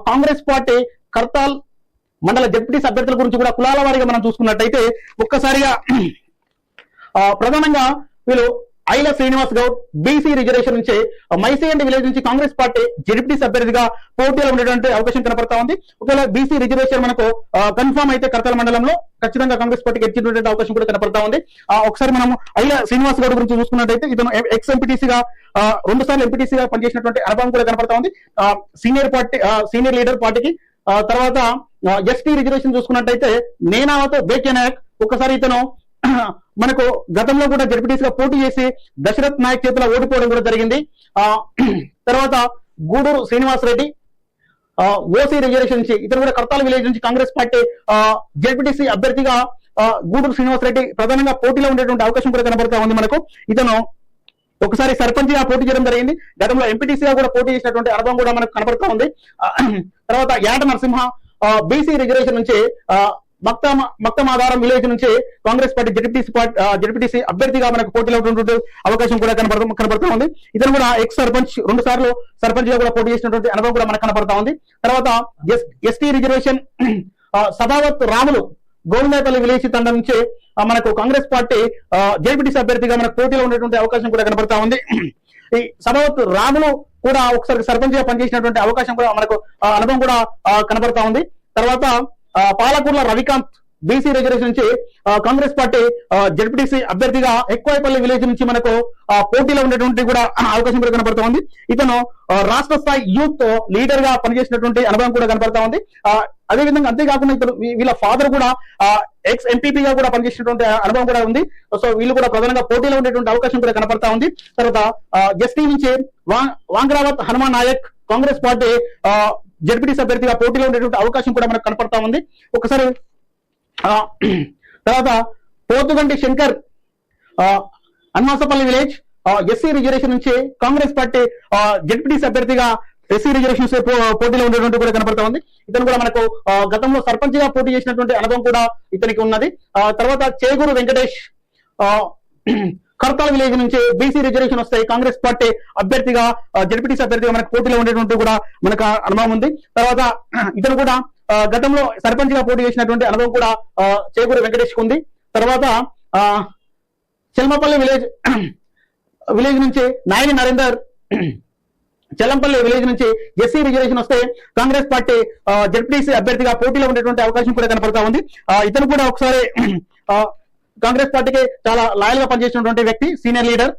Congress party Kadthal మండల ZPTC అభ్యర్థుల గురించి కూడా కులాల వారీగా మనం చూసుకున్నట్టయితే ఒక్కసారిగా ప్రధానంగా వీళ్ళు ఐల శ్రీనివాస్ గౌడ్ బీసీ రిజర్వేషన్ నుంచి మైసీ అండ్ విలేజ్ నుంచి కాంగ్రెస్ పార్టీ జడ్పీటీసీ అభ్యర్థిగా పోటీలో ఉండేటువంటి అవకాశం కనపడతా ఉంది. ఒకవేళ బీసీ రిజర్వేషన్ మనకు కన్ఫర్మ్ అయితే కర్తాల మండలంలో ఖచ్చితంగా కాంగ్రెస్ పార్టీకి ఎక్కినటువంటి అవకాశం కూడా కనపడతా ఉంది. ఒకసారి మనం ఐల శ్రీనివాస్ గౌడ్ గురించి చూసుకున్నట్టయితే ఇతను ఎక్స్ ఎంపీటీసీగా 2 సార్లు ఎంపీటీసీగా పనిచేసినటువంటి అనుభవం కూడా కనపడతా ఉంది. సీనియర్ లీడర్ పార్టీకి. తర్వాత ఎస్టీ రిజర్వేషన్ చూసుకున్నట్టయితే నేనావతో బేకే నాయక్ ఒక్కసారి ఇతను మనకు గతంలో కూడా జడ్పీటీసీగా పోటీ చేసి దశరథ్ నాయక్ చేతిలో ఓడిపోవడం కూడా జరిగింది. తర్వాత గూడూరు శ్రీనివాస్ రెడ్డి ఓసీ రిజర్వేషన్ నుంచి ఇతను కూడా కర్తాల విలేజ్ నుంచి కాంగ్రెస్ పార్టీ జడ్పీటీసీ అభ్యర్థిగా గూడూరు శ్రీనివాస్ రెడ్డి ప్రధానంగా పోటీలో ఉండేటువంటి అవకాశం కూడా కనబడతా ఉంది మనకు. ఇతను ఒకసారి సర్పంచ్ గా పోటీ చేయడం జరిగింది. గతంలో ఎంపీటీసీగా కూడా పోటీ చేసినటువంటి అనుభవం కూడా మనకు కనబడతా ఉంది. తర్వాత యాట నరసింహ బీసీ రిజర్వేషన్ నుంచి మక్తమాధారం విలేజ్ నుంచి కాంగ్రెస్ పార్టీ జడ్పీటీసీ అభ్యర్థిగా మనకు పోటీలో ఉన్నటువంటి అవకాశం కూడా కనబడతా ఉంది. ఇతను కూడా ఎక్స్ సర్పంచ్ 2 సార్లు సర్పంచ్ గా కూడా పోటీ చేసినటువంటి అనుభవం కూడా మనకు కనబడతా ఉంది. తర్వాత ST reservation సదావత్ Ramulu Govindapalli village తండం నుంచి మనకు కాంగ్రెస్ పార్టీ జడ్పీటీసీ అభ్యర్థిగా మనకు పోటీలో ఉండేటువంటి అవకాశం కూడా కనబడతా ఉంది. ఈ సదావత్ రాములు కూడా ఒకసారి సర్పంచ్ గా పనిచేసినటువంటి అవకాశం కూడా మనకు అనుభవం కూడా కనబడతా ఉంది. తర్వాత పాలకూర్ల రవికాంత్ బీసీ రిజర్వేషన్ నుంచి కాంగ్రెస్ పార్టీ జడ్పీటీసీ అభ్యర్థిగా ఎక్కువైపల్లి విలేజ్ నుంచి మనకు పోటీలో ఉండేటువంటి కూడా అవకాశం కూడా కనబడతా ఉంది. ఇతను రాష్ట్ర స్థాయి యూత్ లీడర్ గా పనిచేసినటువంటి అనుభవం కూడా కనబడతా ఉంది. అదేవిధంగా అంతేకాకుండా ఇతను వీళ్ళ ఫాదర్ కూడా ఎక్స్ ఎంపీపీగా కూడా పనిచేసినటువంటి అనుభవం కూడా ఉంది. సో వీళ్ళు కూడా ప్రధానంగా పోటీలో ఉండేటువంటి అవకాశం కూడా కనబడతా ఉంది. తర్వాత ఎస్టీ నుంచి వాంగ్రావత్ హనుమాన్ నాయక్ కాంగ్రెస్ పార్టీ జడ్పీటీసీ అభ్యర్థిగా పోటీలో ఉండేటువంటి అవకాశం కూడా మనకు కనపడతా ఉంది. ఒకసారి తర్వాత Pothuganti Shankar Anvasapalli village SC reservation నుంచి కాంగ్రెస్ పార్టీ జడ్పీటీసీ అభ్యర్థిగా ఎస్సీ రిజర్వేషన్స్ పోటీలో ఉండేటువంటి కూడా కనపడతా ఉంది. ఇతను కూడా మనకు గతంలో సర్పంచ్ గా పోటీ చేసినటువంటి అనుభవం కూడా ఇతనికి ఉన్నది. తర్వాత చేగూరు వెంకటేష్ కర్తాల్ విలేజ్ నుంచి బీసీ రిజర్వేషన్ వస్తాయి కాంగ్రెస్ పార్టీ అభ్యర్థిగా జడ్పీటీసీ అభ్యర్థిగా మనకు పోటీలో ఉండేటువంటి కూడా మనకు అనుభవం ఉంది. తర్వాత ఇతను కూడా గతంలో సర్పంచ్ గా పోటీ చేసినటువంటి అనుభవం కూడా చేగూరు వెంకటేష్ ఉంది. తర్వాత చెల్మపల్లి విలేజ్ నుంచి నాయని నరేందర్ చెల్లంపల్లి విలేజ్ నుంచి ఎస్సీ రిజర్వేషన్ వస్తే కాంగ్రెస్ పార్టీ జడ్పీటీసీ అభ్యర్థిగా పోటీలో ఉండేటువంటి అవకాశం కూడా కనపడతా ఉంది. ఇతను కూడా ఒకసారి కాంగ్రెస్ పార్టీకి చాలా లాయల్ గా పనిచేసినటువంటి వ్యక్తి, సీనియర్ లీడర్.